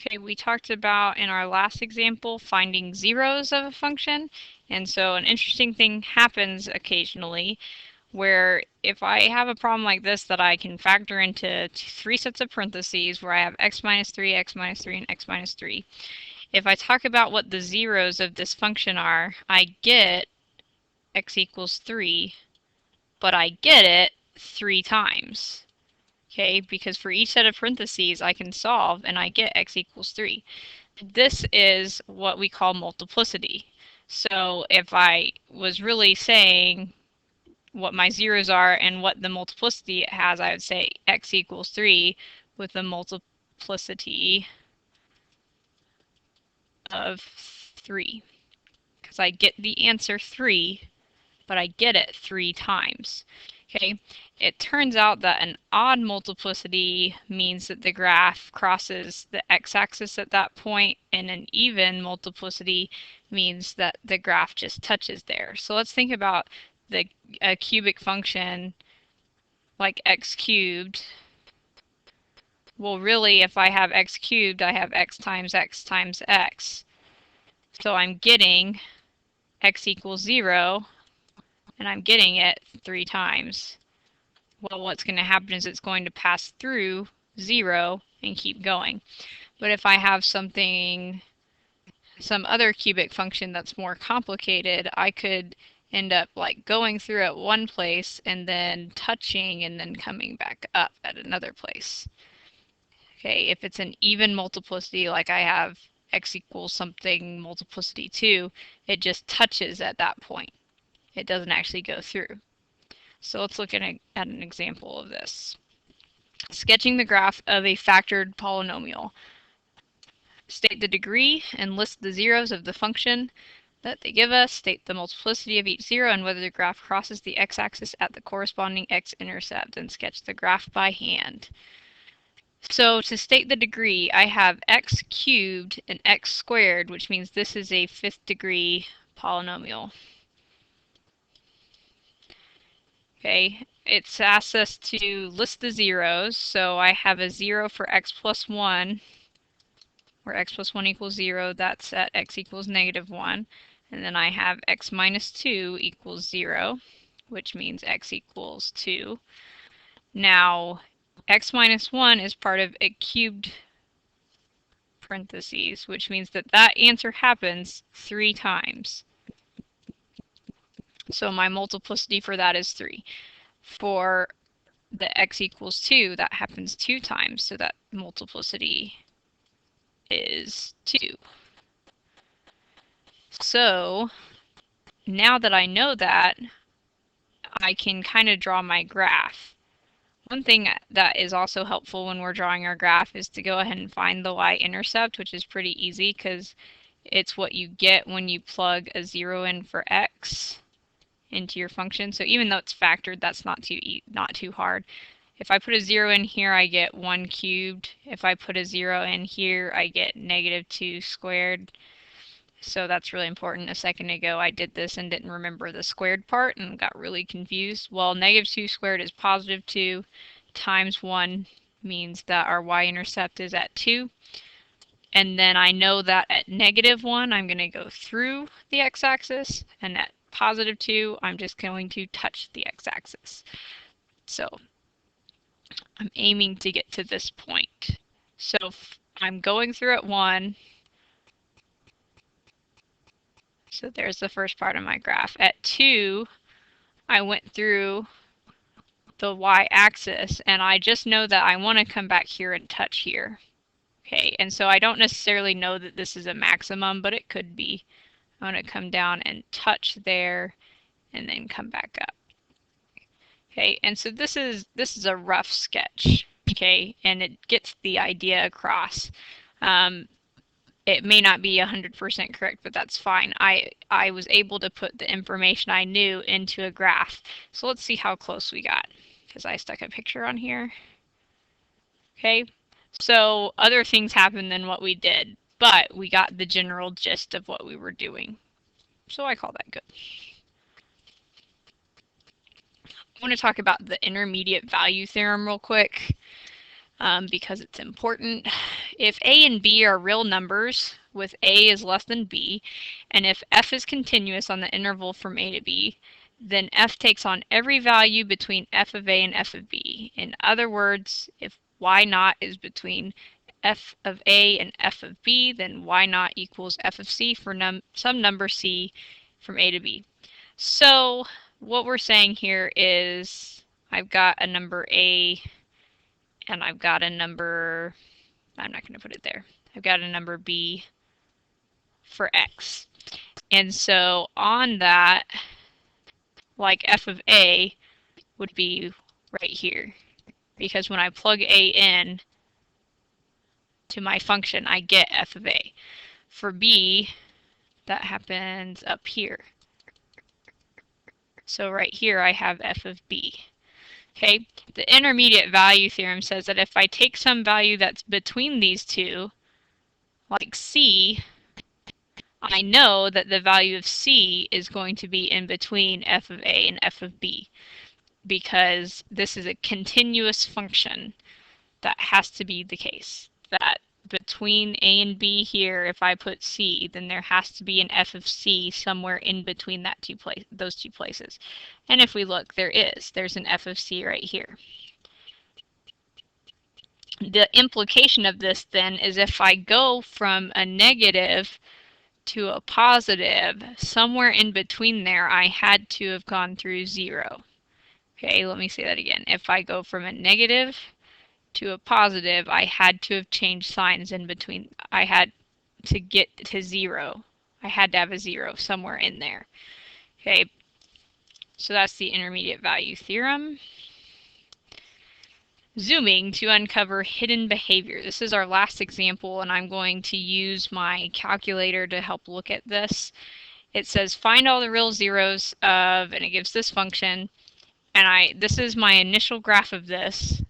Okay, we talked about in our last example finding zeros of a function, and so an interesting thing happens occasionally where if I have a problem like this that I can factor into 3 sets of parentheses where I have x minus 3, and x minus 3. If I talk about what the zeros of this function are, I get x equals 3, but I get it 3 times. Okay, because for each set of parentheses I can solve and I get x equals 3. This is what we call multiplicity. So if I was really saying what my zeros are and what the multiplicity it has, I would say x equals 3 with the multiplicity of 3. Because I get the answer 3, but I get it 3 times. Okay, it turns out that an odd multiplicity means that the graph crosses the x-axis at that point, and an even multiplicity means that the graph just touches there. So let's think about a cubic function like x cubed. Well, really, if I have x cubed, I have x times x times x. So I'm getting x equals 0, and I'm getting it 3 times. Well, what's going to happen is it's going to pass through 0 and keep going. But if I have some other cubic function that's more complicated, I could end up like going through at one place and then touching and then coming back up at another place. Okay, if it's an even multiplicity, like I have x equals something multiplicity 2, it just touches at that point. It doesn't actually go through. So let's look at an example of this. Sketching the graph of a factored polynomial. State the degree and list the zeros of the function that they give us. State the multiplicity of each zero and whether the graph crosses the x-axis at the corresponding x-intercept, and sketch the graph by hand. So to state the degree, I have x cubed and x squared, which means this is a 5th degree polynomial. Okay, it's asked us to list the zeros, so I have a 0 for x plus 1, where x plus 1 equals 0, that's at x equals -1. And then I have x minus 2 equals 0, which means x equals 2. Now, x minus 1 is part of a cubed parentheses, which means that that answer happens 3 times. So my multiplicity for that is 3. For the x equals 2, that happens 2 times, so that multiplicity is 2. So now that I know that, I can kind of draw my graph. One thing that is also helpful when we're drawing our graph is to go ahead and find the y-intercept, which is pretty easy because it's what you get when you plug a 0 in for x into your function. So even though it's factored, that's not too hard. If I put a 0 in here, I get 1 cubed. If I put a 0 in here, I get -2 squared. So that's really important. A second ago, I did this and didn't remember the squared part and got really confused. Well, -2 squared is +2 times 1 means that our y-intercept is at 2. And then I know that at -1, I'm going to go through the x-axis, and at +2, I'm just going to touch the x-axis. So I'm aiming to get to this point. So I'm going through at 1. So there's the first part of my graph. At 2, I went through the y-axis, and I just know that I want to come back here and touch here. Okay, and so I don't necessarily know that this is a maximum, but it could be. I want to come down and touch there and then come back up. Okay, and so this is a rough sketch, okay, and it gets the idea across. It may not be 100% correct, but that's fine. I was able to put the information I knew into a graph. So let's see how close we got, because I stuck a picture on here. Okay, so other things happened than what we did, but we got the general gist of what we were doing. So I call that good. I want to talk about the intermediate value theorem real quick because it's important. if a and b are real numbers with a is less than b, and if f is continuous on the interval from a to b, then f takes on every value between f of a and f of b. In other words, if y naught is between f of a and f of b, then y naught equals f of c for some number c from a to b. So what we're saying here is I've got a number a and I've got a number, I'm not going to put it there, I've got a number b for x. And so on that, like f of a would be right here, because when I plug a in to my function, I get f of a. For b, that happens up here. So right here I have f of b. Okay, the intermediate value theorem says that if I take some value that's between these two, like c, I know that the value of c is going to be in between f of a and f of b, because this is a continuous function. That has to be the case. That between a and b here, if I put c, then there has to be an f of c somewhere in between those two places. And if we look, there's an f of c right here. The implication of this then is if I go from a negative to a positive, somewhere in between there, I had to have gone through 0. Okay, let me say that again. If I go from a negative to a positive, I had to have changed signs in between. I had to get to 0. I had to have a 0 somewhere in there. Okay, so that's the intermediate value theorem. Zooming to uncover hidden behavior. This is our last example, and I'm going to use my calculator to help look at this. It says find all the real zeros of, and it gives this function, and this is my initial graph of this,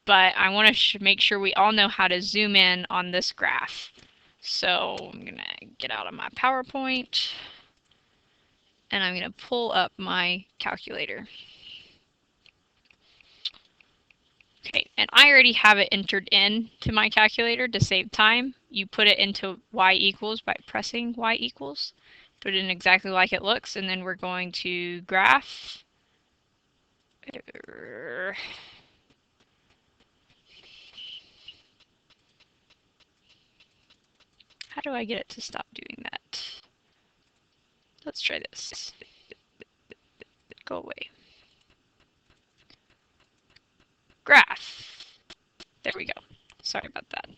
but I want to make sure we all know how to zoom in on this graph. So I'm going to get out of my PowerPoint, and I'm going to pull up my calculator. Okay, and I already have it entered in to my calculator to save time. You put it into y equals by pressing y equals. Put it in exactly like it looks, and then we're going to graph. How do I get it to stop doing that? Let's try this. Go away. Graph. There we go. Sorry about that.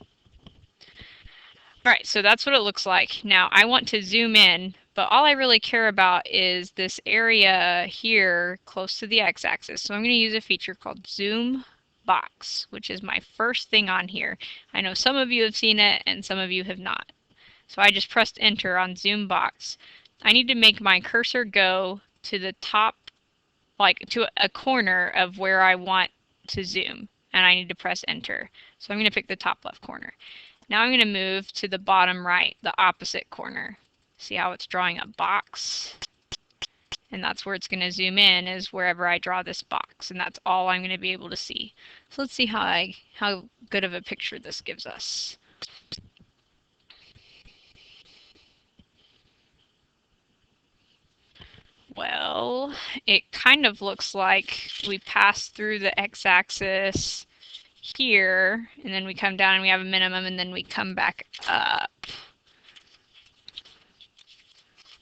Alright, so that's what it looks like. Now I want to zoom in, but all I really care about is this area here close to the x-axis. So I'm going to use a feature called zoom box, which is my first thing on here. I know some of you have seen it and some of you have not. So I just pressed enter on zoom box. I need to make my cursor go to the top, like to a corner of where I want to zoom, and I need to press enter. So I'm going to pick the top left corner. Now I'm going to move to the bottom right, the opposite corner. See how it's drawing a box? And that's where it's going to zoom in, is wherever I draw this box, and that's all I'm going to be able to see. So let's see how good of a picture this gives us. Well, it kind of looks like we pass through the x-axis here, and then we come down and we have a minimum, and then we come back up.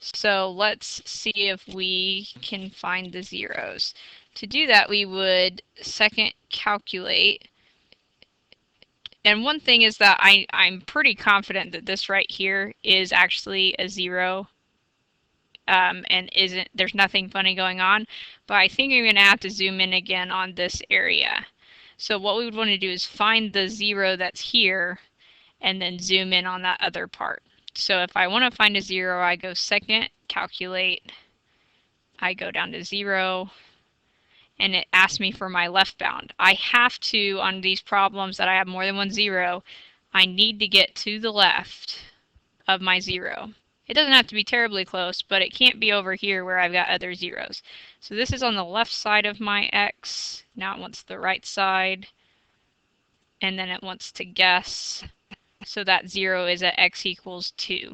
So let's see if we can find the zeros. To do that, we would second calculate. And one thing is that I'm pretty confident that this right here is actually a 0. And there's nothing funny going on, but I think I'm going to have to zoom in again on this area. So what we would want to do is find the 0 that's here and then zoom in on that other part. So if I want to find a 0, I go second, calculate, I go down to 0, and it asks me for my left bound. I have to, on these problems that I have more than one 0, I need to get to the left of my 0. It doesn't have to be terribly close, but it can't be over here where I've got other zeros. So this is on the left side of my x. Now it wants the right side, and then it wants to guess So that 0 is at x equals 2.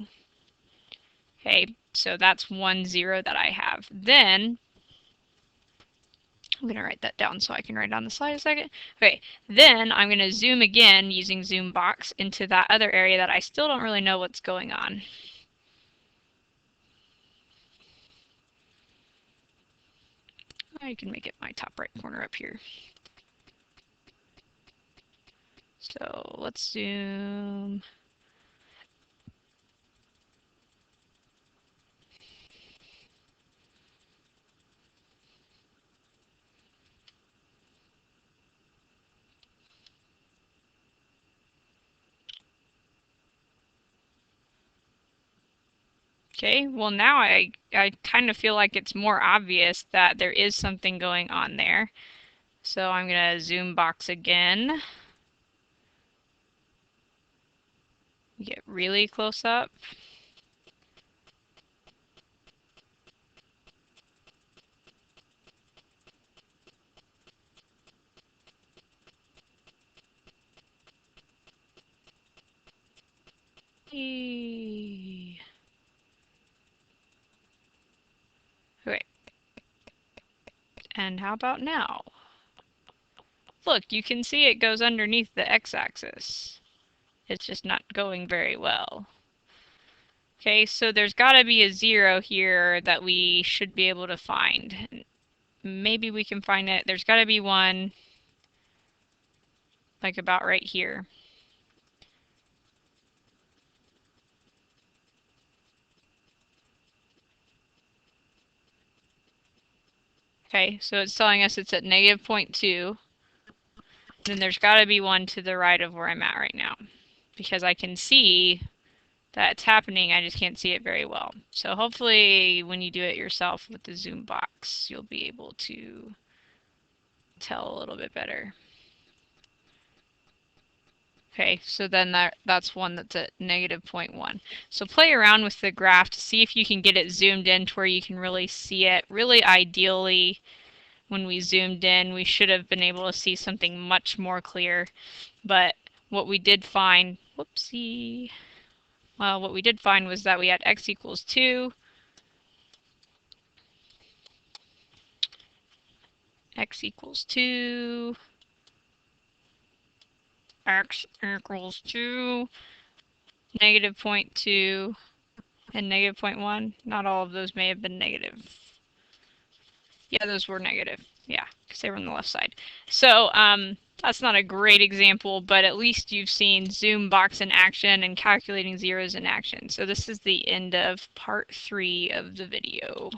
Okay, so that's 1, 0 that I have. Then, I'm going to write that down so I can write it on the slide a second. Okay, then I'm going to zoom again using zoom box into that other area that I still don't really know what's going on. I can make it my top right corner up here. So let's zoom. Okay, well now I kind of feel like it's more obvious that there is something going on there. So I'm going to zoom box again. Get really close up. Okay. And how about now? Look, you can see it goes underneath the x-axis. It's just not going very well. Okay, so there's got to be a 0 here that we should be able to find. Maybe we can find it. There's got to be one, like about right here. Okay, so it's telling us it's at negative 0.2. Then there's got to be one to the right of where I'm at right now, because I can see that it's happening, I just can't see it very well. So hopefully when you do it yourself with the zoom box, you'll be able to tell a little bit better. Okay, so then that's one that's at negative 0.1. So play around with the graph to see if you can get it zoomed in to where you can really see it. Really ideally, when we zoomed in, we should have been able to see something much more clear. But what we did find, whoopsie, well, what we did find was that we had x equals 2, x equals 2, x equals 2, negative 0.2, and negative 0.1. Not all of those may have been negative. Yeah, those were negative. Yeah, because they were on the left side. So that's not a great example, but at least you've seen zoom box in action and calculating zeros in action. So this is the end of part 3 of the video.